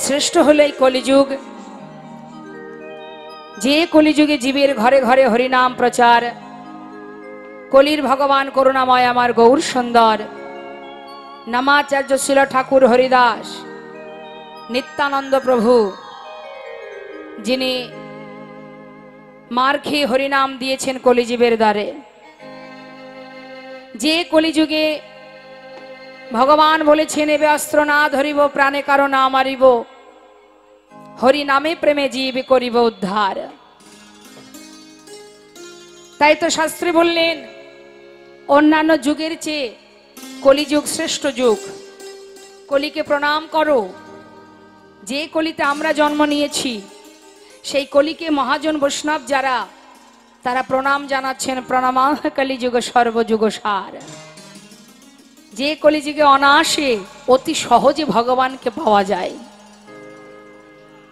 শ্রেষ্ঠ হলো এই কলিযুগ। যে কলিযুগে জীবের ঘরে ঘরে হরিনাম প্রচার, কলির ভগবান করুণাময় আমার গৌর সুন্দর নামাচার্য শিল ঠাকুর হরিদাস নিত্যানন্দ প্রভু, যিনি মার খেয়ে হরিনাম দিয়েছেন কলিজীবের দ্বারে। যে কলিযুগে ভগবান বলেছেন, এবে অস্ত্র না ধরিব প্রাণে কারো না মারিব, হরি নামে প্রেমে জীব করিব উদ্ধার। তাই তো শাস্ত্রে বললেন, অন্যান্য যুগের চেয়ে কলিযুগ শ্রেষ্ঠ যুগ। কলিকে প্রণাম করো। যে কলিতে আমরা জন্ম নিয়েছি, সেই কলিকে মহাজন বৈষ্ণব যারা, তারা প্রণাম জানাচ্ছেন, প্রণামাহ কলিযুগ সর্বযুগ সার। যে কলিযুগে অনায়াসে অতি সহজে ভগবানকে পাওয়া যায়।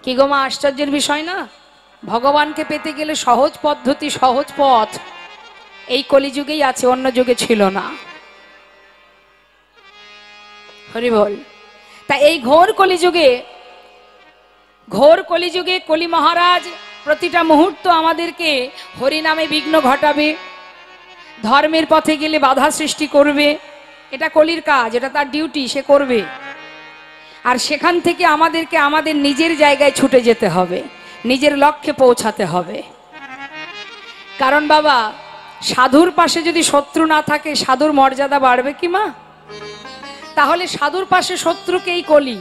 কি গো মা, আশ্চর্যের বিষয় না? ভগবানকে পেতে গেলে সহজ পদ্ধতি, সহজ পথ এই কলিযুগেই আছে, অন্য যুগে ছিল না। হরি বল। তা এই ঘোর কলিযুগে কলি মহারাজ প্রতিটা মুহূর্ত আমাদেরকে হরিনামে বিঘ্ন ঘটাবে, ধর্মের পথে গেলে বাধা সৃষ্টি করবে। এটা কলির কাজ, এটা তার ডিউটি, সে করবে। আর সেখান থেকে আমাদেরকে আমাদের নিজের জায়গায় ছুটে যেতে হবে, নিজের লক্ষ্যে পৌঁছাতে হবে। কারণ বাবা, সাধুর পাশে যদি শত্রু না থাকে, সাধুর মর্যাদা বাড়বে কি মা? তাহলে সাধুর পাশে শত্রুকেই কলি।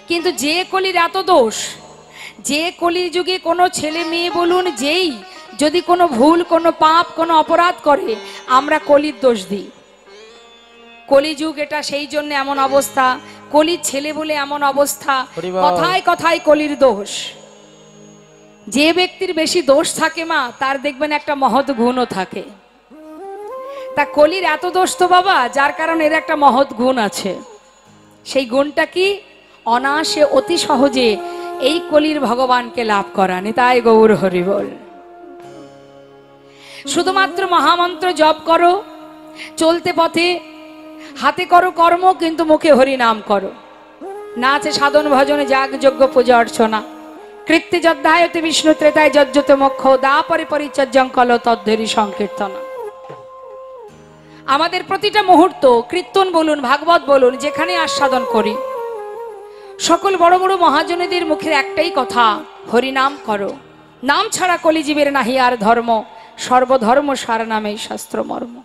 কিন্তু যে কলির এত দোষ, যে কলির যুগে কোনো ছেলে মেয়ে বলুন, যেই যদি কোনো ভুল, কোনো পাপ, কোনো অপরাধ করে, আমরা কলির দোষ দিই। কলিযুগ এটা সেই জন্য এমন অবস্থা, কলির ছেলে বলে এমন অবস্থা, কথায় কথায় কলির দোষ। যে ব্যক্তির বেশি দোষ থাকে মা, তার দেখবেন একটা মহৎ গুণও থাকে। তা কলির এত দোষ তো বাবা, যার কারণে এর একটা মহৎ গুণ আছে। সেই গুণটা কি? অনায়াসে অতি সহজে এই কলির ভগবানকে লাভ করা। নিতাই গৌর হরি বল। শুধুমাত্র মহামন্ত্র জপ করো, চলতে পথে হাতে করো কর্ম, কিন্তু মুখে হরি নাম করো। না আছে সাধন ভজনে যাগ যজ্ঞ পূজা অর্চনা, কৃত্তি যদ্ধায়তে বিষ্ণু ত্রেতায় যজ্জত মোক্ষ, দা পরি পরিচর্যং কল তদ্ধেরি সংকীর্তনা। আমাদের প্রতিটা মুহূর্ত কীর্তন বলুন, ভাগবত বলুন, যেখানে আস্বাদন করি, সকল বড় বড় মহাজনেদের মুখের একটাই কথা, হরিনাম করো। নাম ছাড়া কলিজীবের নাহি আর ধর্ম, সর্বধর্ম সার নামেই শাস্ত্র মর্ম।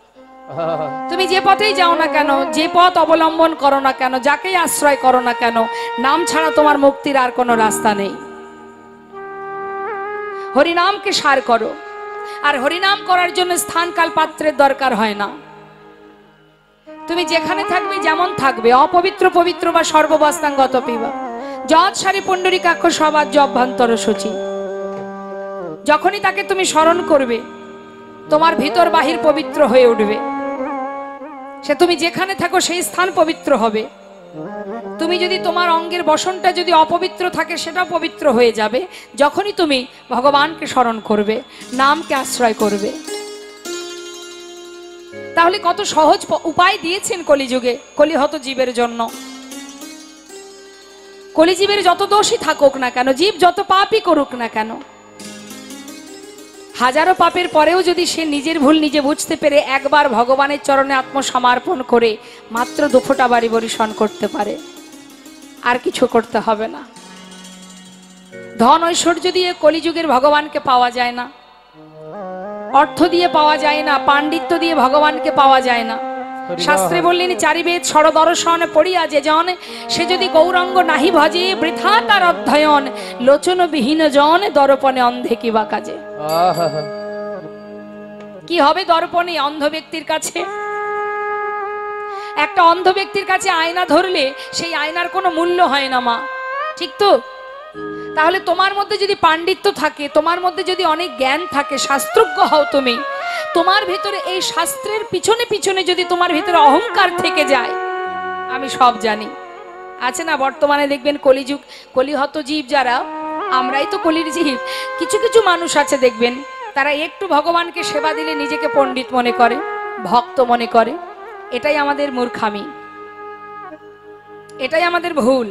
তুমি যে পথেই যাও না কেন, যে পথ অবলম্বন করো না কেন, যাকেই আশ্রয় করো না কেন, নাম ছাড়া তোমার মুক্তির আর কোনো রাস্তা নেই। হরিনামকে সার করো। আর হরিনাম করার জন্য স্থান কাল পাত্রের দরকার হয় না। তুমি যেখানে থাকবে, যেমন থাকবে, অপবিত্র পবিত্র বা সর্ববস্তাঙ্গত পিবা, যৎ সারি পুণ্ডরীকাক্ষ সবার অভ্যন্তর সূচি। যখনই তাকে তুমি স্মরণ করবে, তোমার ভিতর বাহির পবিত্র হয়ে উঠবে। সে তুমি যেখানে থাকো সেই স্থান পবিত্র হবে। তুমি যদি তোমার অঙ্গের বসনটা যদি অপবিত্র থাকে, সেটা পবিত্র হয়ে যাবে যখনই তুমি ভগবানকে স্মরণ করবে, নামকে আশ্রয় করবে। তাহলে কত সহজ উপায় দিয়েছেন কলিযুগে কলিহত জীবের জন্য। কলিজীবের যত দোষী থাকুক না কেন, জীব যত পাপই করুক না কেন, হাজারো পাপের পরেও যদি সে নিজের ভুল নিজে বুঝতে পেরে একবার ভগবানের চরণে আত্মসমর্পণ করে মাত্র দুফোঁটা বাড়ি বরিশন করতে পারে, আর কিছু করতে হবে না। ধন ঐশ্বর্য দিয়ে কলিযুগের ভগবানকে পাওয়া যায় না, অর্থ দিয়ে পাওয়া যায় না, পাণ্ডিত্য দিয়ে ভগবানকে পাওয়া যায় না। শাস্ত্রে বললেন, চারিবেদ ষড়দর্শন পড়িয়া যে জন, সে যদি গৌরাঙ্গ নাহি ভজে, বৃথা তার অধ্যয়ন, লোচন বিহীন জন দর্পণে অন্ধে কিবা কাজে। কি হবে দর্পণে অন্ধ ব্যক্তির কাছে? একটা অন্ধ ব্যক্তির কাছে আয়না ধরলে সেই আয়নার কোনো মূল্য হয় না মা, ঠিক তো? তাহলে তোমার মধ্যে যদি পাণ্ডিত্য থাকে, তোমার মধ্যে যদি অনেক জ্ঞান থাকে, শাস্ত্রজ্ঞ হও তুমি, তোমার ভিতরে এই শাস্ত্রের পিছনে পিছনে যদি তোমার ভিতরে অহংকার থেকে যায়, আমি সব জানি, আছে না বর্তমানে দেখবেন কলিযুগ, কলিহত জীব যারা, আমরাই তো কলির জীব। কিছু কিছু মানুষ আছে দেখবেন, তারা একটু ভগবানকে সেবা দিলে নিজেকে পণ্ডিত মনে করে, ভক্ত মনে করে। এটাই আমাদের মূর্খামি, এটাই আমাদের ভুল।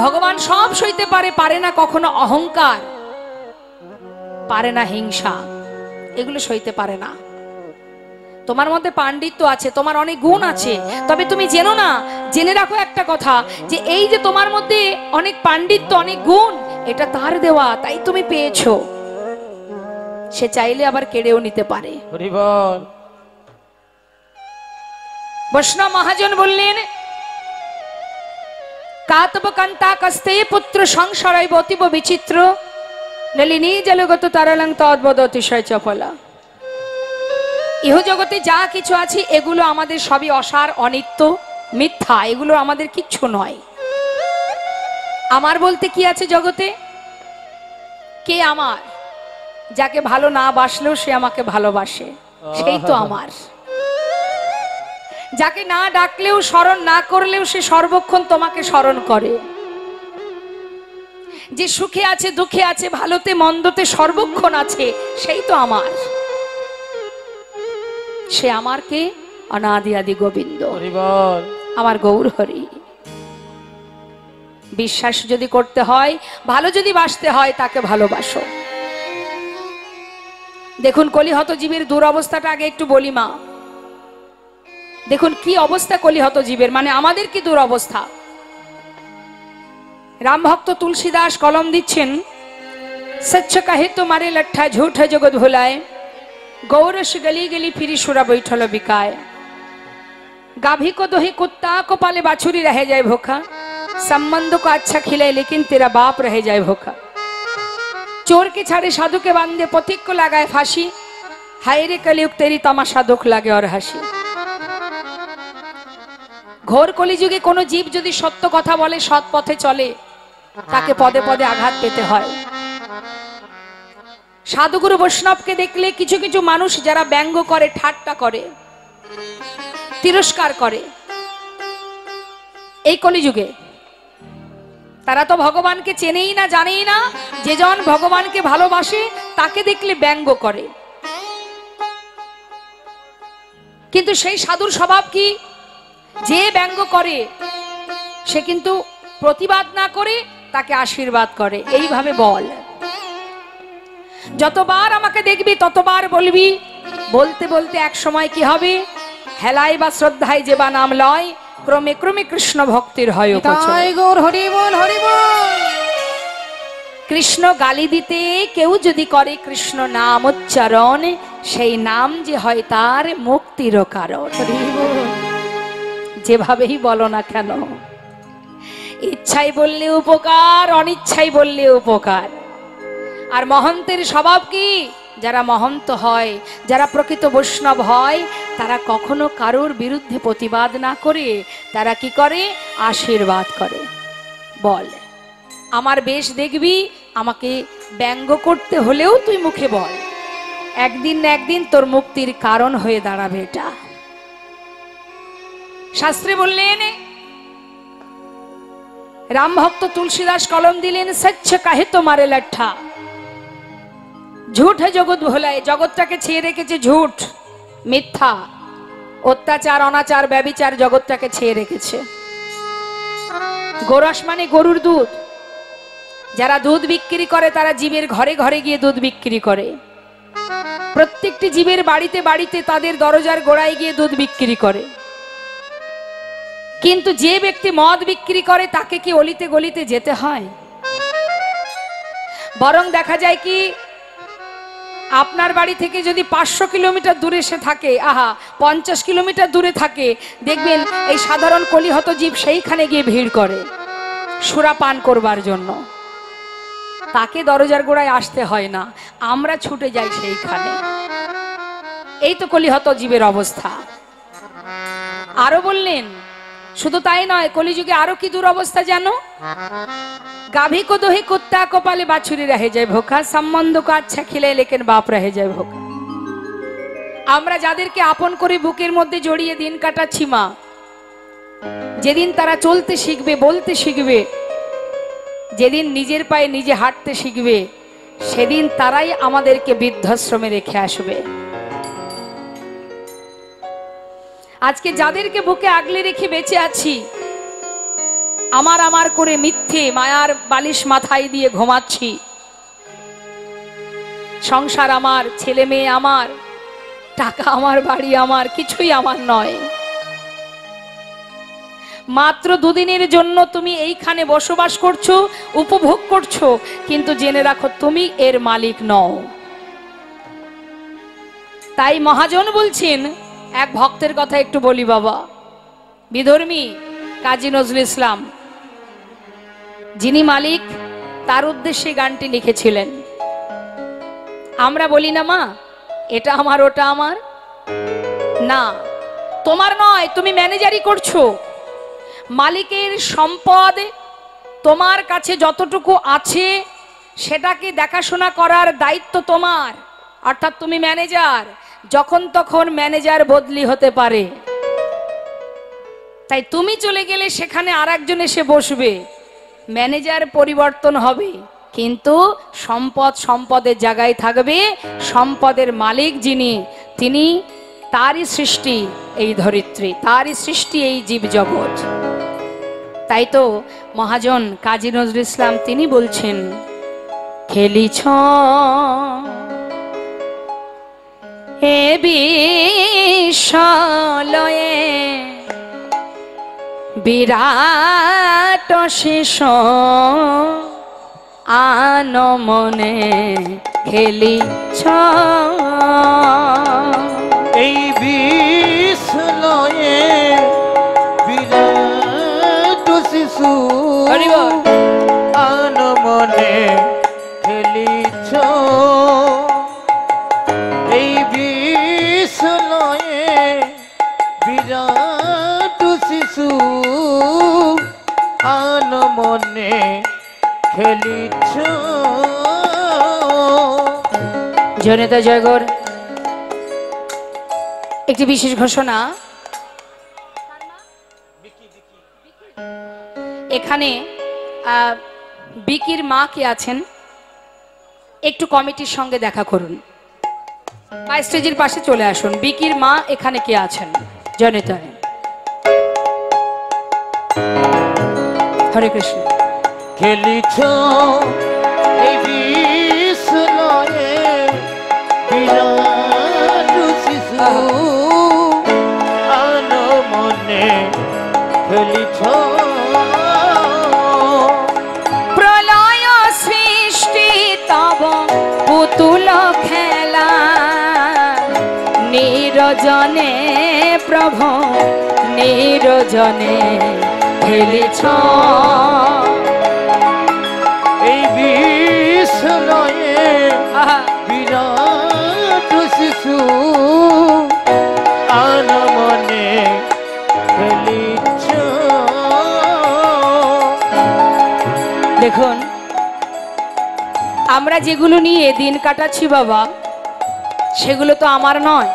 ভগবান সব সইতে পারে, পারে না কখনো অহংকার, পারে না হিংসা, এগুলো সইতে পারে না। তোমার মধ্যে পাণ্ডিত্য আছে, তোমার অনেক গুণ আছে, তবে তুমি জেনো না, জেনে রাখো একটা কথা, যে এই যে তোমার মধ্যে অনেক পাণ্ডিত্য, অনেক গুণ, এটা তার দেওয়া, তাই তুমি পেয়েছো। সে চাইলে আবার কেড়েও নিতে পারে। হরি বল। বৈষ্ণব মহাজন বললেন, কাতব কান্তা কস্তে পুত্র সংসারায় অতীব বিচিত্র নলিনী জলগত তারালং তদ্বদ অতিশয় চপলা। ইহ জগতে যা কিছু আছে এগুলো আমাদের সবই অসার, অনিত্য, মিথ্যা, এগুলো আমাদের কিচ্ছু নয়। আমার বলতে কি আছে জগতে? কে আমার? যাকে ভালো না বাসলেও সে আমাকে ভালোবাসে, সেই তো আমার। যাকে না ডাকলেও, স্মরণ না করলেও সে সর্বক্ষণ তোমাকে স্মরণ করে। যে সুখে আছে, দুঃখে আছে, ভালোতে মন্দতে সর্বক্ষণ আছে, সেই তো আমার। সে আমার কে? অনাদি আদি গোবিন্দ, আমার গৌর হরি। বিশ্বাস যদি করতে হয়, ভালো যদি বাসতে হয়, তাকে ভালোবাসো। দেখুন কলিহত জীবের দুরবস্থাটা আগে একটু বলি মা। দেখুন কি অবস্থা কলিহত জীবের, মানে আমাদের কি দুরবস্থা। রাম ভক্ত তুলসীদাস কলম দিচ্ছেন, সচ্চ কাহে তোমারে লঠা ঝুঠ জগৎ ভুলায়, गौरस गली गली फिरी सुरा बैठल बिकाय, गाभी को दोही कुत्ता को पाले बाछुरी रह जाए भूखा, संबंध को अच्छा खिलाए लेकिन तेरा बाप रह जाए भूखा, चोर के छाड़े साधु के बांधे पथिक को लगाए फांसी, हाय रे कलयुग तेरी तमाशा दुख लागे और हासि। घोर कलिजुगे कोनो जीव यदि सत्य कथा बोले, सৎ पथे चले, ताके पदे पदे आघात पेते हय। साधुगुरु वैष्णव के देखले किछु किछु मानुष जारा व्यंग करे, ठाट्टा करे, तिरस्कार करे, এই কলিযুগে তারা তো ভগবানকে চেনেই না, জানেই না। যে জন ভগবানকে ভালোবাসে তাকে দেখলে ব্যঙ্গ করে। কিন্তু সেই সাধুর স্বভাব কি? যে ব্যঙ্গ করে সে কিন্তু প্রতিবাদ না করে তাকে আশীর্বাদ করে, এইভাবে বল। যতবার আমাকে দেখবি ততবার বলবি, বলতে বলতে এক সময় কি হবে? হেলায় বা শ্রদ্ধায় যে বা নাম লয়, ক্রমে ক্রমে কৃষ্ণ ভক্তির হয় উপচয়। গৌর হরি বল, হরি বল। কৃষ্ণ গালি দিতে কেউ যদি করে কৃষ্ণ নাম উচ্চারণ, সেই নাম যে হয় তার মুক্তির কারণ। যেভাবেই বলো না কেন, ইচ্ছাই বললে উপকার, অনিচ্ছাই বললে উপকার। আর মহন্তের স্বভাব কি? যারা মহন্ত হয়, যারা প্রকৃত বৈষ্ণব হয়, তারা কখনো কারোর বিরুদ্ধে প্রতিবাদ না করে তারা কি করে? আশীর্বাদ করে। বল, আমার বেশ দেখবি, আমাকে ব্যঙ্গ করতে হলেও তুই মুখে বল, একদিন না একদিন তোর মুক্তির কারণ হয়ে দাঁড়াবে এটা। শাস্ত্রে বললেন, রাম ভক্ত তুলসীদাস কলম দিলেন, সচ্চ কাহে তোমারে লঠা, ঝুঠ জগৎ ভোলায়। জগৎটাকে ছেয়ে রেখেছে ঝুঠ, মিথ্যা, অত্যাচার, অনাচার, ব্যভিচার, জগৎটাকে ছেয়ে রেখেছে। গোরস মানে গরুর দুধ। যারা দুধ বিক্রি করে তারা জীবের ঘরে ঘরে গিয়ে দুধ বিক্রি করে। প্রত্যেকটি জীবের বাড়িতে বাড়িতে তাদের দরজার গোড়ায় গিয়ে দুধ বিক্রি করে। কিন্তু যে ব্যক্তি মদ বিক্রি করে তাকে কি অলিতে গলিতে যেতে হয়? বরং দেখা যায় কি, আপনার বাড়ি থেকে যদি 500 কিলোমিটার দূরে সে থাকে, 50 কিলোমিটার দূরে থাকে, দেখবেন এই সাধারণ কলিহত জীব সেইখানে গিয়ে ভিড় করে সুরা পান করবার জন্য। তাকে দরজার গোড়ায় আসতে হয় না, আমরা ছুটে যাই সেইখানে। এই তো কলিহত জীবের অবস্থা। আরো বললেন, শুধু তাই নয়, কলিযুগে আরো কি দুরবস্থা জানো? गाभी को दोही कुत्ता को पाले बाछुरी रह जाए भूखा, संबंध को अच्छा खिले लेकिन बाप रह जाए भूखा। আমরা যাদেরকে আপন করে বুকের মধ্যে জড়িয়ে দিন কাটাচ্ছি মা, যেদিন তারা চলতে শিখবে, বলতে শিখবে, যেদিন নিজের পায়ে নিজে হাঁটতে শিখবে, সেদিন তারাই আমাদেরকে বৃদ্ধাশ্রমে রেখে আসবে। আজকে যাদেরকে বুকে আগলে রেখে বেঁচে আছি, আমার আমার করে মিথ্যে মায়ার বালিশ মাথায় দিয়ে ঘুমাচ্ছি। সংসার আমার, ছেলে মেয়ে আমার, টাকা আমার, বাড়ি আমার, কিছুই আমার নয়। মাত্র দুদিনের জন্য তুমি এইখানে বসবাস করছো, উপভোগ করছো, কিন্তু জেনে রাখো তুমি এর মালিক নও। তাই মহাজন বলছেন, এক ভক্তের কথা একটু বলি বাবা, বিধর্মী কাজী নজরুল ইসলাম, যিনি মালিক তার উদ্দেশ্যে গানটি লিখেছিলেন। আমরা বলি না মা এটা আমার ওটা আমার, না তোমার নয়, তুমি ম্যানেজারই করছো। মালিকের সম্পদ তোমার কাছে যতটুকু আছে সেটাকে দেখাশোনা করার দায়িত্ব তোমার, অর্থাৎ তুমি ম্যানেজার। যখন তখন ম্যানেজার বদলি হতে পারে, তাই তুমি চলে গেলে সেখানে আরেকজন এসে বসবে, ম্যানেজার পরিবর্তন হবে, কিন্তু সম্পদ সম্পদের জায়গায় থাকবে। সম্পদের মালিক যিনি, তিনি, তারই সৃষ্টি এই ধরিত্রী, তারই সৃষ্টি এই জীব জগৎ। তাই তো মহাজন কাজী নজরুল ইসলাম তিনি বলছেন, খেলিছ এ বিশ্বলয়ে বিরাট শেষ আন মনে খেলিছ এই বিশ্বলয়ে বিরাট শিশু আন মনে খেলিছ। এই বিশ্বলয়ে বিরাট শিশু আন মনে খেলিছ। জনতা জয়গর। একটি বিশেষ ঘোষণা, এখানে বিকির মা কে আছেন একটু কমিটির সঙ্গে দেখা করুন, বা স্টেজের পাশে চলে আসুন। বিকির মা এখানে কে আছেন? জনতা। হরে কৃষ্ণ। খেলিছ এই বিশ্বলয়ে বিরাট শিশু আন মনে খেলিছ। প্রলয় সৃষ্টি তব পুতুল খেলা, নিরজনে প্রভু নিরজনে খেলিছ। এই বিশ্বলয়ে বিরাট শিশু আন মনে খেলিছ। দেখুন, আমরা যেগুলো নিয়ে দিন কাটাচ্ছি বাবা, সেগুলো তো আমার নয়।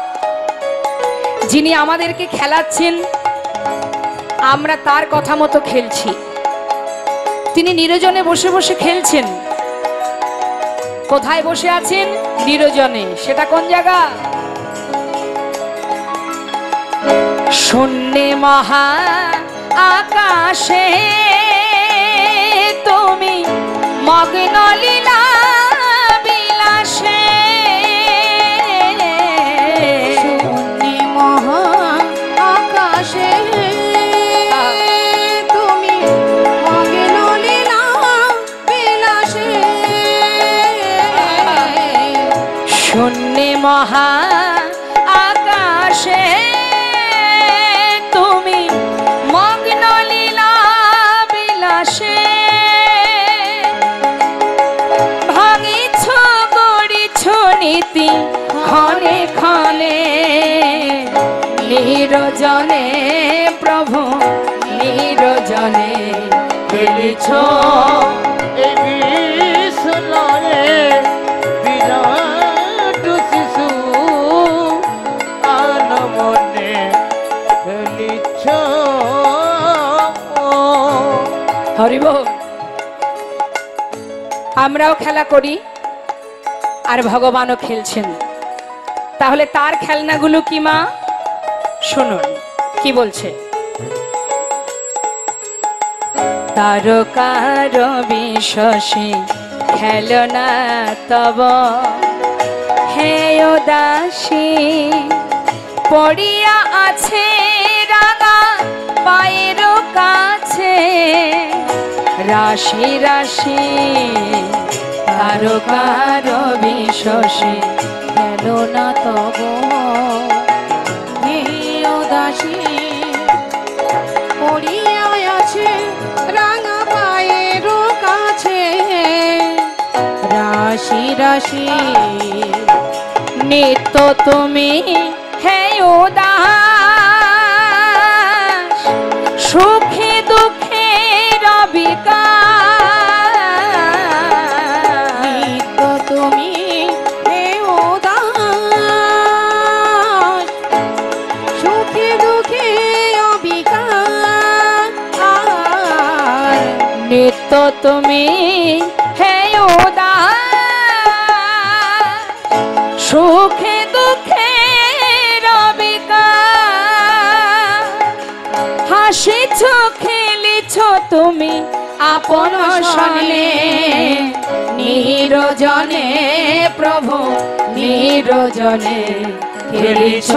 যিনি আমাদেরকে খেলাচ্ছেন, আমরা তার কথা মতো খেলছি। তিনি নিরজনে বসে বসে খেলছেন। কোথায় বসে আছেন? নিরজনে। সেটা কোন জায়গা? শূন্যে মহা আকাশে তুমি মগ্ন লীলা বিলাসে। শূন্যে মহা আকাশে তুমি মগ্ন লীলা বিলাসে। শূন্যে মহা আকাশে তুমি মগ্ন লীলা বিলাসে। ভাঙিছ গড়িছ নীতি ক্ষণে ক্ষণে, নিরজনে প্রভু নিরজনে খেলিছ। এই বিশ্বলয়ে বিরাট শিশু আন মনে খেলিছ। হরিব। আমরাও খেলা করি আর ভগবানও খেলছেন, তাহলে তার খেলনাগুলো কি মা? শুনুন কি বলছে। তারকার বিশ্বসী খেলনা তব হে দাসী পড়িয়া আছে রাঙা পায়ের কাছে রাশি রাশি তারকার বিশ্বসী খেলনা তব হে দাসী পড়িয়া আছে রাঙা পায়ের কাছে রাশি রাশি নিত্য তুমি হে দাস সুখে দুঃখে রবিকার নিত্য তুমি হে দাস সুখে দুঃখে অবিকার নিত্য তুমি হে দাস সুখে দুঃখে রবিকার হাসিছ খেলিছ তুমি আপন সনে নিরজনে প্রভু নিরজনে খেলিছ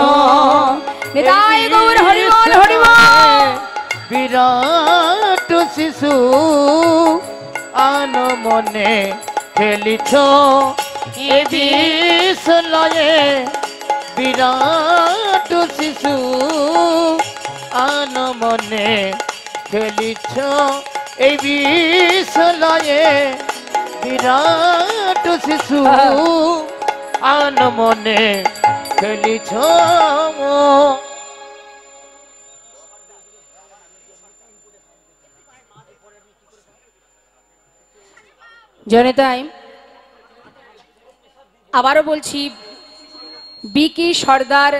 নিতাই গৌর হরি বল হরি বল। বিরাট শিশু আন মনে খেলিছ এ বিশ্বলয়ে বিরাট শিশু আন মনে খেলিছ এই বিশ্বলয়ে বিরাট শিশু আন মনে খেলিছ জনতাই আবারও বলছি বিকি সর্দার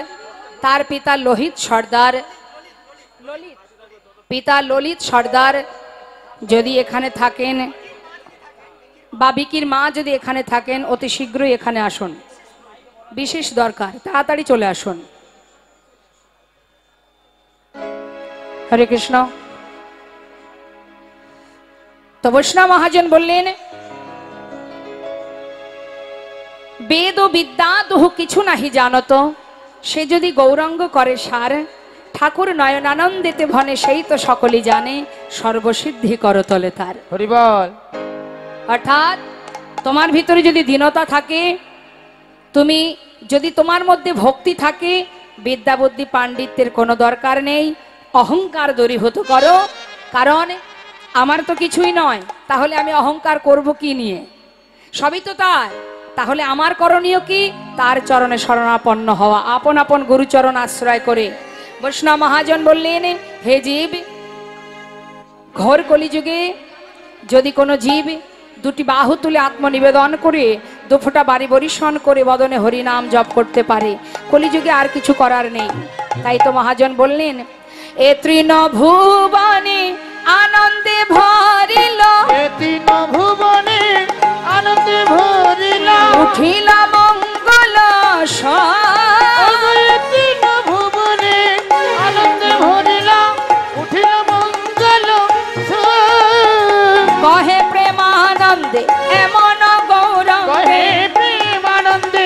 তার পিতা লোহিত সর্দার পিতা ললিত সর্দার যদি এখানে থাকেন বা বিকির মা যদি এখানে থাকেন অতি শীঘ্রই এখানে আসুন, বিশেষ দরকার, তাড়াতাড়ি চলে আসুন। হরে কৃষ্ণ। তো বৈষ্ণব মহাজন বললেন বেদ ও বিদ্যা দুহু কিছু নাহি জানত, সে যদি গৌরাঙ্গ করে সার ঠাকুর নয়নানন্দেতে ভনে সেই তো সকলেই জানে সর্বসিদ্ধি করতলে তার। হরি বল। অর্থাৎ তোমার ভিতরে যদি দীনতা থাকে, তুমি যদি তোমার মধ্যে ভক্তি থাকে, বিদ্যা বুদ্ধি পাণ্ডিত্যের কোনো দরকার নেই, অহংকার দূরীভূত করো। কারণ আমার তো কিছুই নয়, তাহলে আমি অহংকার করব কি নিয়ে? সবই তো তার, তাহলে আমার করণীয় কি? তার চরণে শরণাপন্ন হওয়া, আপন আপন গুরুচরণ আশ্রয় করে। বৈষ্ণব মহাজন বললেন হে জীব, ঘোর কলিযুগে যদি কোনো জীব দুটি বাহু তুলে আত্মনিবেদন করে দুফোঁটা বাড়ি বরিশন করে বদনে হরি নাম জপ করতে পারে, কলিযুগে আর কিছু করার নেই। তাই তো মহাজন বললেন এ তৃণ ভুবনে আনন্দে ভরিল, এ তৃণ ভুবনে আনন্দে ভরিল, উঠিল মঙ্গল এ তৃণ ভুবনে আনন্দে ভরিল, উঠিল মঙ্গল কহে প্রেমানন্দে এমন গৌরাঙ্গে, কহে প্রেমানন্দে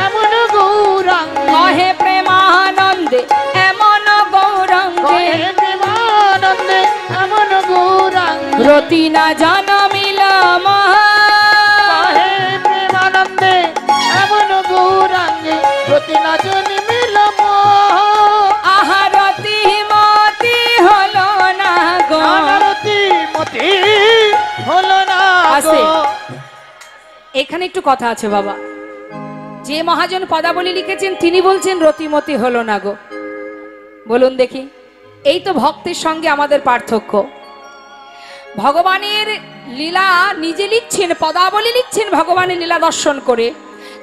এমন গৌরাঙ্গে, কহে প্রেমানন্দে এমন গৌরাঙ্গে, কহে প্রেমানন্দে এমন গৌরাঙ্গে, রতি না জনমিল কহে প্রেমানন্দে এমন গৌরাঙ্গে, রতি না জন্মিল আহারতি মতি হলো না গো, রতি মতি হলো না আছে। গো। এখানে একটু কথা আছে বাবা। যে মহাজন পদাবলী লিখেছেন তিনি বলছেন রতিমতি হলো না গো। বলুন দেখি, এই তো ভক্তের সঙ্গে আমাদের পার্থক্য। ভগবানের লীলা নিজে লিখছেন, পদাবলী লিখছেন ভগবানের লীলা দর্শন করে,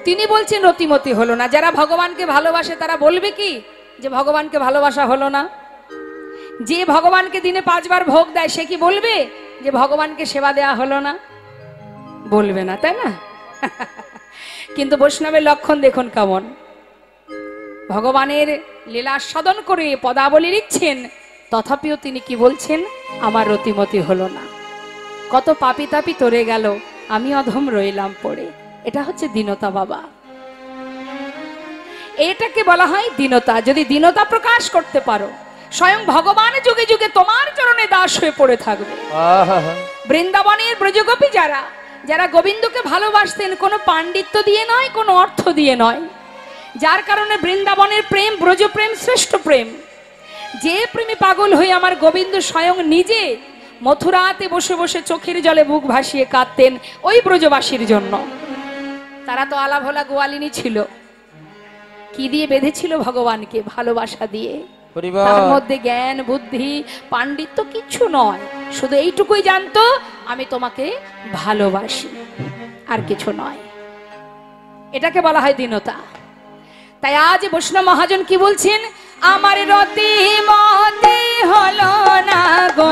তিনি বলছেন রতিমতি হলো না। যারা ভগবানকে ভালোবাসে তারা বলবে কি যে ভগবানকে ভালোবাসা হলো না? যে ভগবানকে দিনে 5 বার ভোগ দেয় সে কি বলবে যে ভগবানকে সেবা দেয়া হলো না? বলবে না, তাই না? কিন্তু বৈষ্ণবের লক্ষণ দেখুন কেমন। ভগবানের লীলা সাধন করে পদাবলী লিখছেন, তথাপিও তিনি কি বলছেন? আমার রতিমতি হলো না। কত পাপি তাপি তরে গেল, আমি অধম রইলাম পড়ে। এটা হচ্ছে দীনতা বাবা, এটাকে বলা হয় দীনতা। যদি দীনতা প্রকাশ করতে পারো, স্বয়ং ভগবান যুগে যুগে তোমার চরণে দাস হয়ে পড়ে থাকবে। বৃন্দাবনের ব্রজগোপী যারা যারা গোবিন্দকে ভালোবাসতেন, কোনো পাণ্ডিত্য দিয়ে নয়, কোনো অর্থ দিয়ে নয়, যার কারণে বৃন্দাবনের প্রেম ব্রজপ্রেম শ্রেষ্ঠ প্রেম। যে প্রেমে পাগল হয়ে আমার গোবিন্দ স্বয়ং নিজে মথুরাতে বসে বসে চোখের জলে বুক ভাসিয়ে কাঁদতেন ওই ব্রজবাসীর জন্য। তারা তো আলাভোলা গোয়ালিনী ছিল, কি দিয়ে বেঁধেছিল ভগবানকে? ভালোবাসা দিয়ে। তার মধ্যে জ্ঞান বুদ্ধি পাণ্ডিত্য কিছু নয়, শুধু এইটুকুই জানতো, আমি তোমাকে ভালোবাসি, আর কিছু নয়। এটাকে বলা হয় দীনতা। তাই আজ বৈষ্ণব মহাজন কি বলছেন? আমার রতি মতি হলো না গো,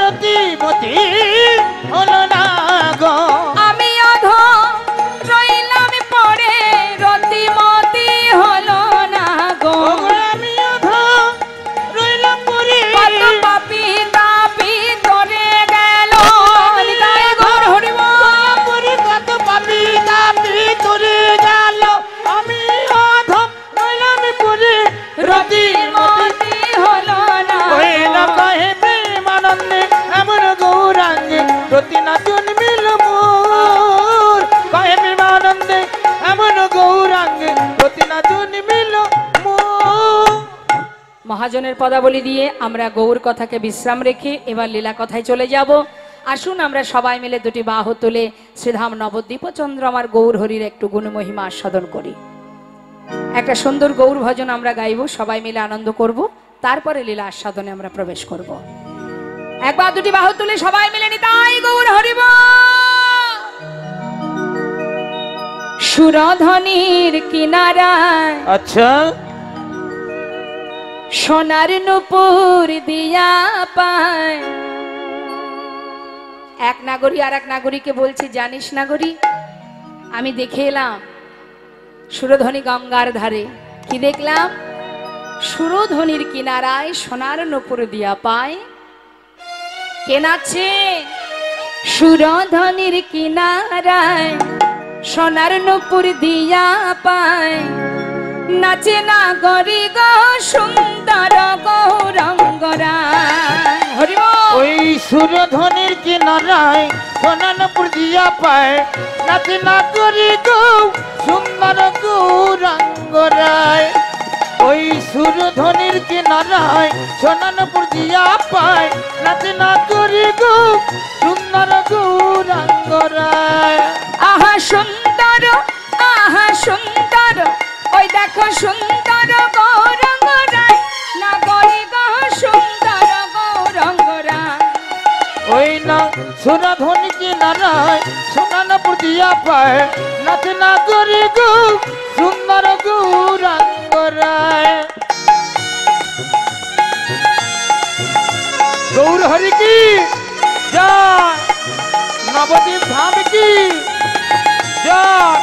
রতি মতি হলো না গো, আমি অধম রইলাম পড়ে, রতি মতি হলো না গো, আমি অধম রইলাম পড়ে, কত পাপী তাপী তরে গেল, নিতাই গৌর হরি বল। পড়ে কত পাপী তাপী তরে গেল, আমি অধম রইলাম পড়ে, রতি মতি হলো না ওই না কহে প্রেমানন্দে এমন গৌরাঙ্গে রতি নাচন মিল মোর, কহে প্রেমানন্দে এমন গৌরাঙ্গে রতি নাচন মিল মোর। মহাজনের পদাবলী দিয়ে আমরা গৌর কথাকে বিশ্রাম রেখে এবার লীলা কথায় চলে যাব। আসুন আমরা সবাই মিলে দুটি বাহু তুলে শ্রীধাম নবদ্বীপ চন্দ্র আমার গৌর হরির একটু গুণমহিমা আস্বাদন করি। একটা সুন্দর গৌর ভজন আমরা গাইব, সবাই মিলে আনন্দ করব, তারপরে লীলা আস্বাদনে আমরা প্রবেশ করব। একবার দুটি বাহু তুলে সবাই মিলে নিতাই গৌর হরি বল। সুরধনির কিনারায় আচ্ছা সোনার নূপুর দিয়া পায়, এক নাগরী আর এক নাগরীকে বলছে, জানিস নাগরী, আমি দেখে এলাম সুরধনী গঙ্গার ধারে। কি দেখলাম? সুরধনির কিনারায় সোনার নূপুর দিয়া পায়। কে নাচে? সুরধনির কিনারায় সোনার নূপুর দিয়া পায়, নাচে নাগরী গো সুন্দর গৌরঙ্গরায়। হরি বল। ওই সুরধনির কিনারায় সোনানপুর দিয়া পায়, নাচে না করি গো সুন্দর গৌরাঙ্গরায়। ওই সুরধনির কিনারায় সোনানপুর দিয়া পায়, নাচে না করি গো সুন্দর গৌরাঙ্গরায়। আহা সুন্দর, আহা সুন্দর, ওই দেখো সুন্দর গৌরঙ্গরায়, নাগরী গো সুন্দর গৌরঙ্গরায়। ওই না সুরধনি কিনারায় সোনানপুর দিয়া পায়, নাচে না করি গো সুন্দর গৌরাঙ্গরায়। গৌর হরি কি জয়, নবদ্বীপ ধাম কি জয়।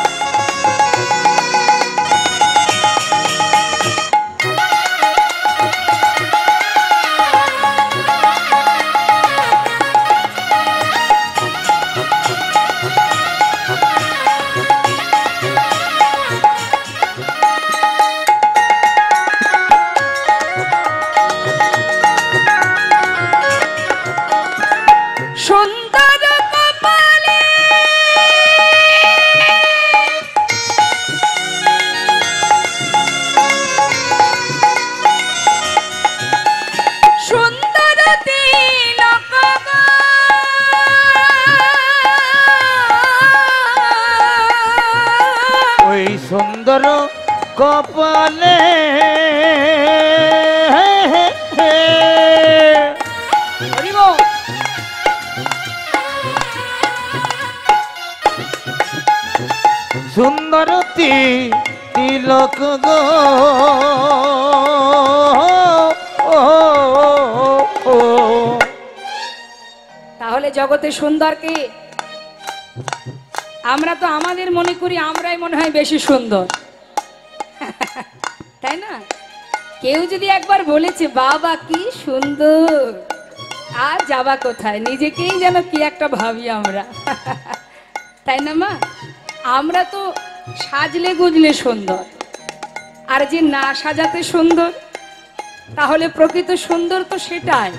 সুন্দর কপালে সুন্দর তিলক গো, ওই সুন্দর কপালে সুন্দর তিলক গো, তাহলে জগতে সুন্দর কে? আমরা তো আমাদের মনে করি আমরাই মনে হয় বেশি সুন্দর, তাই না? কেউ যদি একবার বলেছে বাবা কি সুন্দর, আর যাবা কোথায়, নিজেকেই যেন কি একটা ভাবি আমরা। তাই না মা? আমরা তো সাজলে গুজলে সুন্দর, আর যে না সাজাতে সুন্দর, তাহলে প্রকৃত সুন্দর তো সেটাই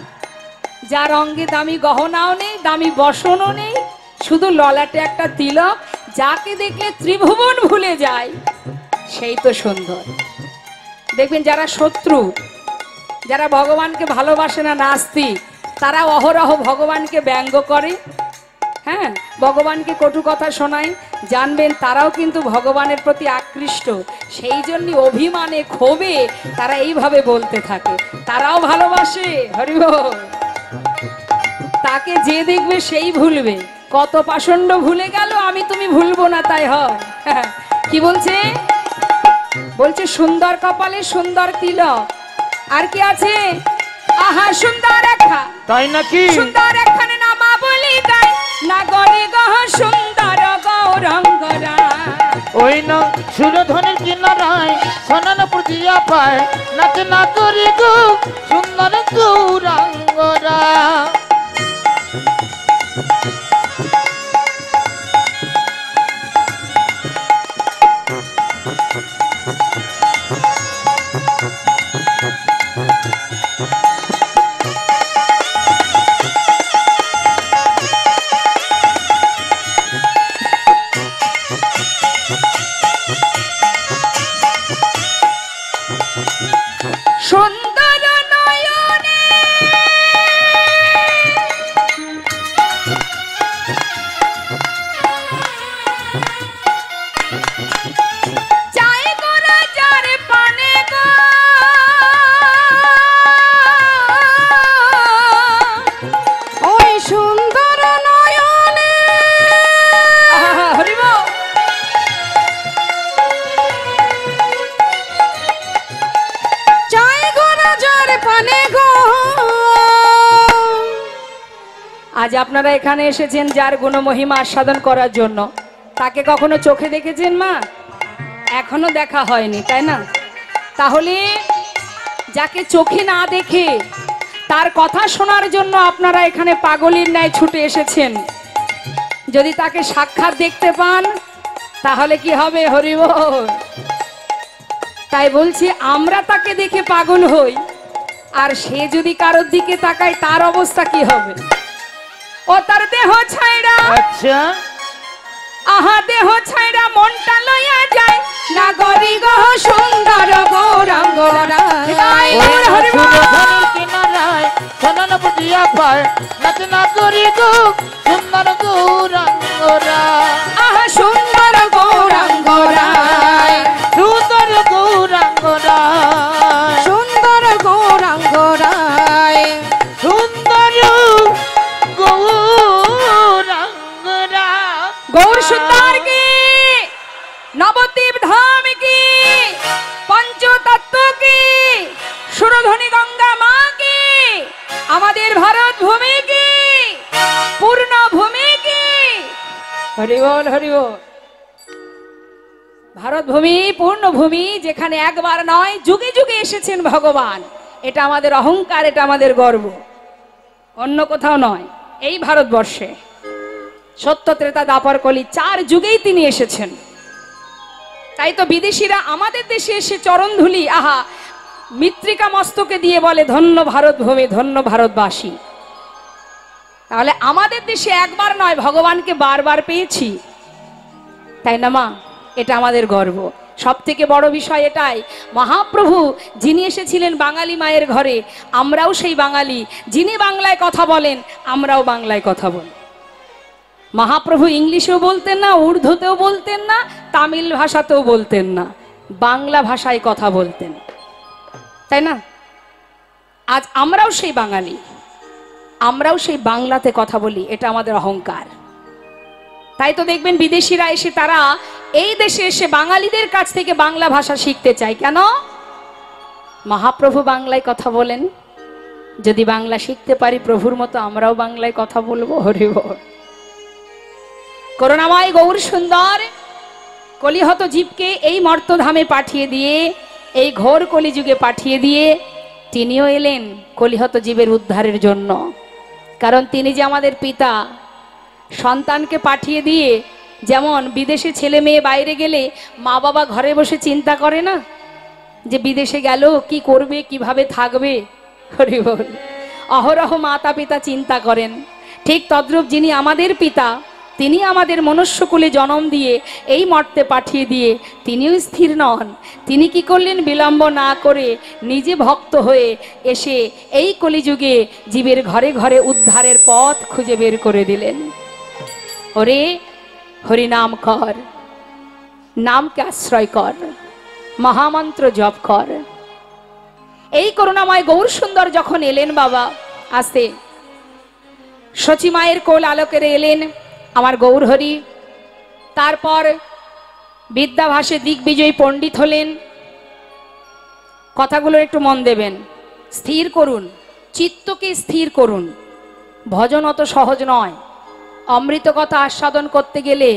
যার অঙ্গে দামি গহনাও নেই, দামি বসনও নেই, শুধু ললাটে একটা তিলক, যাকে দেখলে ত্রিভুবন ভুলে যায়, সেই তো সুন্দর। দেখবেন যারা শত্রু, যারা ভগবানকে ভালোবাসে না, নাস্তিক, তারা অহরহ ভগবানকে ব্যঙ্গ করে, হ্যাঁ, ভগবানকে কটু কথা শোনায়, জানবেন তারাও কিন্তু ভগবানের প্রতি আকৃষ্ট। সেই জন্য অভিমানে ক্ষোভে তারা এইভাবে বলতে থাকে, তারাও ভালোবাসে। হরি বল। তাকে যে দেখবে সেই ভুলবে। কত পাষণ্ড ভুলে গেল, আমি তুমি ভুলবো না, তাই হয়। কি বলছে? বলছে সুন্দর কপালে সুন্দর তিলক, আর কি আছে? আহা সুন্দর রেখা, তাই নাকি? সুন্দর এখানে নামা বলি তাই না গরে গহ সুন্দর গৌরঙ্গরা। ওই না সুরধনির কিনারায় সোনানপুর দিয়া পায়, নাচে না করি গো সুন্দর গৌরাঙ্গরা। সুন্দর নয়নে চাই গোরা যার পানে গো, ওই সুন্দর নয়নে হরি বল। চাই গো রাজার পানে গো। আজ আপনারা এখানে এসেছেন যার গুণমহিমা আস্বাদন করার জন্য, তাকে কখনো চোখে দেখেছেন মা? এখনো দেখা হয়নি, তাই না? তাহলে যাকে চোখে না দেখে তার কথা শোনার জন্য আপনারা এখানে পাগলের ন্যায় ছুটে এসেছেন, যদি তাকে সাক্ষাৎ দেখতে পান তাহলে কি হবে? হরি বল। তাই বলছি, আমরা তাকে দেখে পাগল হই, আর সে যদি কারোর দিকে তাকায় তার অবস্থা কি হবে? ও তার দেহ ছাইড়া, আচ্ছা, আহা দেহ ছাইড়া মনটা লইয়া যায় না গরি গহ সুন্দর গৌরাঙ্গরা। তাই ওই বল, না হরি বল। সুরধনির কিনারায় সোনানপুর দিয়া পায়, নাচে না করি গো সুন্দর গৌরাঙ্গরা। আহা সুন্দর গৌরাঙ্গরা, সুন্দর গৌরাঙ্গরা, সুন্দর গৌরাঙ্গরায়, সুন্দর গৌরাঙ্গরা। গৌর সুন্দর কি, নবদ্বীপ ধাম কি, পঞ্চতত্ত্ব কি, সুরধনী গঙ্গা মা কি, আমাদের ভারত ভূমি কি, পূর্ণ ভূমি কি। হরি বল, হরি বল। ভারত ভূমি পূর্ণ ভূমি, যেখানে একবার নয় যুগে যুগে এসেছেন ভগবান। এটা আমাদের অহংকার, এটা আমাদের গর্ব, অন্য কোথাও নয়, এই ভারতবর্ষে। সত্য ত্রেতা দ্বাপর কলি 4 যুগেই তিনি এসেছেন। তাই তো বিদেশিরা আমাদের দেশে এসে চরণধুলি আহা মৃত্তিকা মস্তকে দিয়ে বলে ধন্য ভারত ভূমি, ধন্য ভারতবাসী। তাহলে আমাদের দেশে একবার নয় ভগবানকে বারবার পেয়েছি, তাই না মা? এটা আমাদের গর্ব। সব থেকে বড় বিষয় এটাই, মহাপ্রভু যিনি এসেছিলেন বাঙালি মায়ের ঘরে, আমরাও সেই বাঙালি। যিনি বাংলায় কথা বলেন, আমরাও বাংলায় কথা বলি। মহাপ্রভু ইংলিশেও বলতেন না, উর্দুতেও বলতেন না, তামিল ভাষাতেও বলতেন না, বাংলা ভাষায় কথা বলতেন, তাই না? আজ আমরাও সেই বাঙালি, আমরাও সেই বাংলাতে কথা বলি, এটা আমাদের অহংকার। তাই তো দেখবেন বিদেশিরা এসে তারা এই দেশে এসে বাঙালিদের কাছ থেকে বাংলা ভাষা শিখতে চায়। কেন? মহাপ্রভু বাংলায় কথা বলেন, যদি বাংলা শিখতে পারি প্রভুর মতো আমরাও বাংলায় কথা বলবো। হরি বল। করুণাময় গৌর সুন্দর কলিহত জীবকে এই মর্তধামে পাঠিয়ে দিয়ে, এই ঘোর কলিযুগে পাঠিয়ে দিয়ে তিনিও এলেন কলিহত জীবের উদ্ধারের জন্য। কারণ তিনি যে আমাদের পিতা। সন্তানকে পাঠিয়ে দিয়ে যেমন বিদেশে ছেলে মেয়ে বাইরে গেলে মা বাবা ঘরে বসে চিন্তা করে না যে বিদেশে গেল কি করবে কিভাবে থাকবে, হরি বল, অহরহ মাতা পিতা চিন্তা করেন। ঠিক তদ্রূপ যিনি আমাদের পিতা, তিনি আমাদের মনুষ্যকুলে জন্ম দিয়ে এই মর্তে পাঠিয়ে দিয়ে তিনিও স্থির নন। তিনি কি করলেন? বিলম্ব না করে নিজে ভক্ত হয়ে এসে এই কলিযুগে জীবের ঘরে ঘরে উদ্ধারের পথ খুঁজে বের করে দিলেন। ওরে হরিনাম কর, নামকে আশ্রয় কর, মহামন্ত্র জপ কর। এই করুণাময় গৌর সুন্দর যখন এলেন বাবা, আসতে সচী মায়ের কোল আলোকের এলেন আমার গৌর হরি। তারপর বিদ্যাভাসে দিগ্বিজয়ী পণ্ডিত হলেন। কথাগুলো একটু মন দেবেন, স্থির করুন, চিত্তকে স্থির করুন। ভজন অত সহজ নয়। অমৃত কথা আস্বাদন করতে গেলে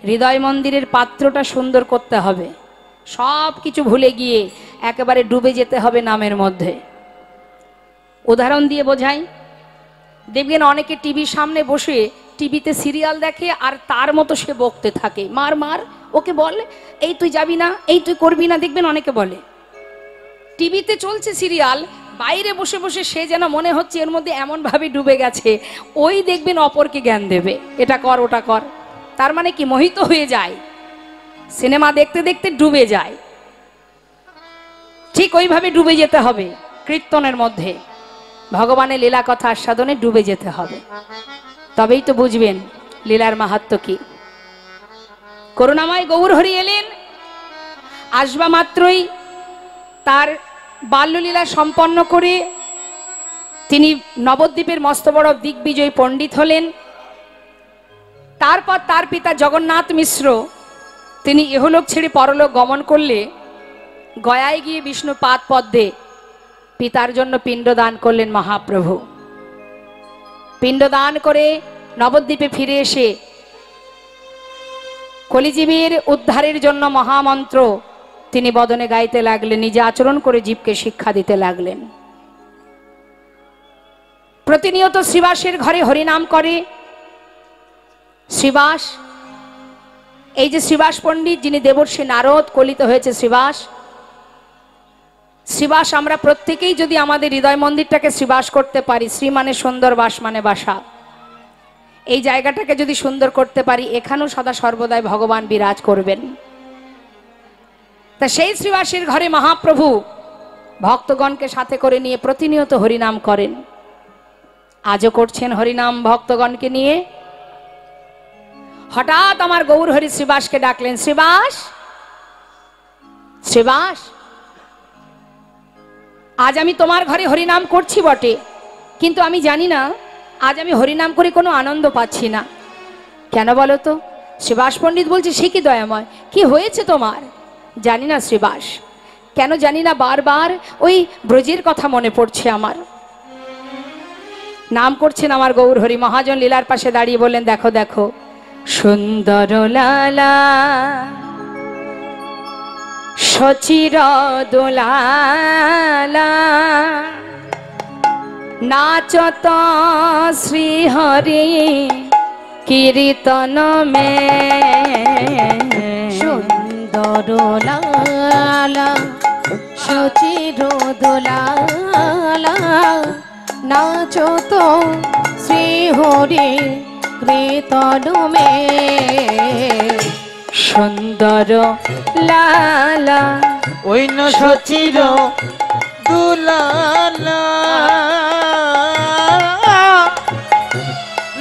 হৃদয় মন্দিরের পাত্রটা সুন্দর করতে হবে। সব কিছু ভুলে গিয়ে একেবারে ডুবে যেতে হবে নামের মধ্যে। উদাহরণ দিয়ে বোঝাই, দেখবেন অনেকে টিভির সামনে বসে টিভিতে সিরিয়াল দেখে আর তার মতো সে বকতে থাকে, মার মার, ওকে বল, এই তুই যাবি না, এই তুই করবি না। দেখবেন অনেকে বলে টিভিতে চলছে সিরিয়াল, বাইরে বসে বসে সে যেন মনে হচ্ছে এর মধ্যে এমন ভাবে ডুবে গেছে, ওই দেখবেন অপরকে জ্ঞান দেবে, এটা কর ওটা কর। তার মানে কি? মোহিত হয়ে যায়, সিনেমা দেখতে দেখতে ডুবে যায়। ঠিক ওইভাবে ডুবে যেতে হবে কীর্তনের মধ্যে, ভগবানের লীলা কথা আস্বাদনে ডুবে যেতে হবে। তবেই তো বুঝবেন লীলার মাহাত্ম্য কি। করুণাময় গৌর হরি এলেন, আসবা মাত্রই তার বাল্যলীলা সম্পন্ন করে তিনি নবদ্বীপের মস্ত বড় দিগ্বিজয়ী পণ্ডিত হলেন। তারপর তার পিতা জগন্নাথ মিশ্র তিনি ইহলোক ছেড়ে পরলোক গমন করলে গয়ায় গিয়ে বিষ্ণু পাদ পদ্মে পিতার জন্য পিণ্ডদান করলেন মহাপ্রভু। পিণ্ডদান করে নবদ্বীপে ফিরে এসে কলিজীবের উদ্ধারের জন্য মহামন্ত্র তিনি বদনে গাইতে লাগলেন, নিজে আচরণ করে জীবকে শিক্ষা দিতে লাগলেন। প্রতিনিয়ত শ্রীবাসের ঘরে হরিনাম করে। শ্রীবাস, এই যে শ্রীবাস পণ্ডিত, যিনি দেবর্ষী নারদ কলিত হয়েছে শ্রীবাস, শ্রীবাস আমরা প্রত্যেকেই যদি আমাদের হৃদয় মন্দিরটাকে শ্রীবাস করতে পারি, শ্রী মানে সুন্দর, বাস মানে বাসা, এই জায়গাটাকে যদি সুন্দর করতে পারি, এখানেও সদা সর্বদাই ভগবান বিরাজ করবেন। তা সেই শ্রীবাসের ঘরে মহাপ্রভু ভক্তগণকে সাথে করে নিয়ে প্রতিনিয়ত হরিনাম করেন। আজও করছেন হরিনাম ভক্তগণকে নিয়ে। হঠাৎ আমার গৌর হরি শ্রীবাসকে ডাকলেন, শ্রীবাস, শ্রীবাস, আজ আমি তোমার ঘরে হরিনাম করছি বটে, কিন্তু আমি জানি না আজ আমি হরিনাম করে কোনো আনন্দ পাচ্ছি না। কেন বলো তো? শ্রীবাস পণ্ডিত বলছে, সে কি দয়াময়, কি হয়েছে তোমার? জানি না শ্রীবাস, কেন জানি না বারবার ওই ব্রজের কথা মনে পড়ছে আমার। নাম করছেন আমার গৌর হরি। মহাজন লীলার পাশে দাঁড়িয়ে বললেন, দেখো দেখো সুন্দর লালা সচির দোলালা নাচত শ্রীহরি কীর্তন মে। সুন্দর লালা সচির দোলালা নাচত শ্রীহরি কীর্তন মে। সুন্দর লালা ওই ন সচির দুলালা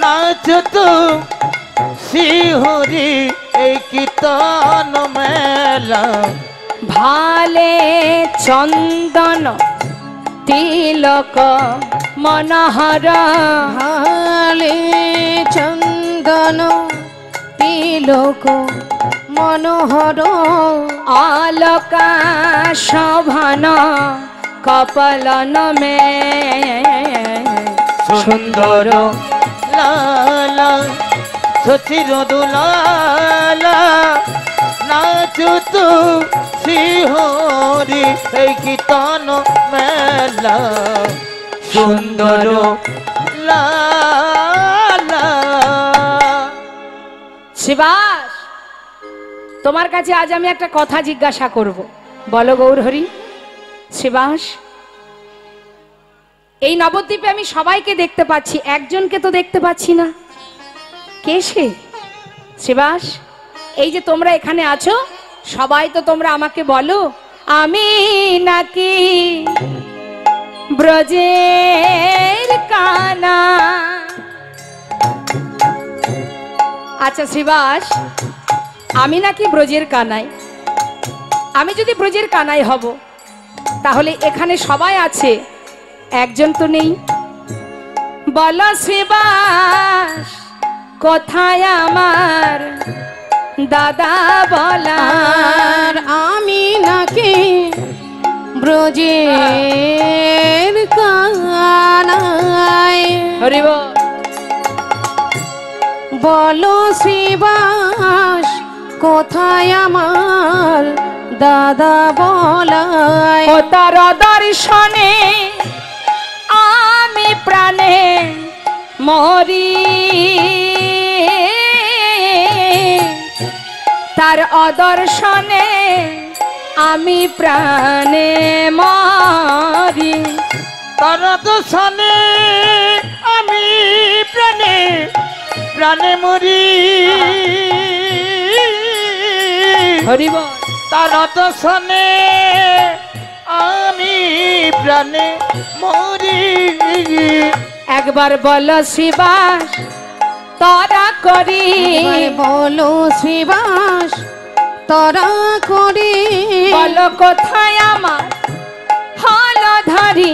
নাচত শ্রীহরি এই কীর্তন মেলা। ভালে চন্দন তিলক মনোহর, ভালে চন্দন তিলক মনোহর অলকা শোভন কপলন মে। সুন্দর লালা সচির দুলালা নাচত শ্রীহরি এই কীর্তন মেলা। সুন্দর লালা। শিবাস, তোমার কাছে আজ আমি একটা কথা জিজ্ঞাসা করব, বলো গৌরহরি। শিবাস, এই নবদ্বীপে আমি সবাইকে দেখতে পাচ্ছি, একজনকে তো দেখতে পাচ্ছি না, কে সে? শিবাস, এই যে তোমরা এখানে আছো, সবাই তো তোমরা আমাকে বলো, আমি নাকি ব্রজের কানা? আচ্ছা শিবাস, আমি নাকি ব্রজের কানাই? আমি যদি ব্রজের কানাই হব, তাহলে এখানে সবাই আছে, একজন তো নেই। বলো শিবাস, কোথায় আমার দাদা বলার? আমি নাকি ব্রজের কানাই। হরি বল। বলো শিবাস, কোথায় আমার দাদা বলাই? ও তার দর্শনে আমি প্রাণে মরি, তার অদর্শনে আমি প্রাণে মরি। তার দর্শনে আমি প্রাণে প্রাণে মরি। হরি বল। তার দর্শনে আমি প্রাণে মরি। একবার বলো শিবাস, তরা করি। একবার বলো শিবাস, তরা করি। বলো কোথায় আমার হলো ধরি?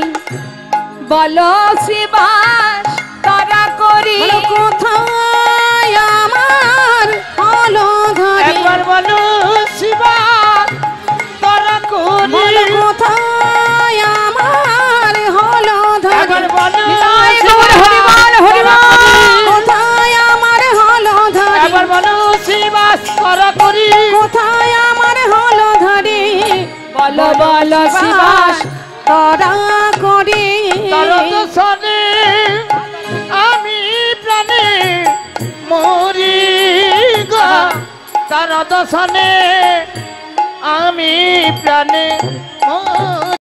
বলো শিবাস, তরা করি। বলো কোথায় আমার হলো ধরি? একবার বলো শিবা তোরা বলো করি। কোথায় আমার হলো ধরি? একবার বলো নিতাই গৌর শিবা, হরি বল, হরি বল। কোথায় আমার হলো ধরি? একবার বলো শিবা তোরা করি। কোথায় আমার হলো ধরি? বলো বলো শিবাস, তরা করি। তার দর্শনে আমি প্রাণে মরি গো। তার দর্শনে আমি প্রাণে মরি।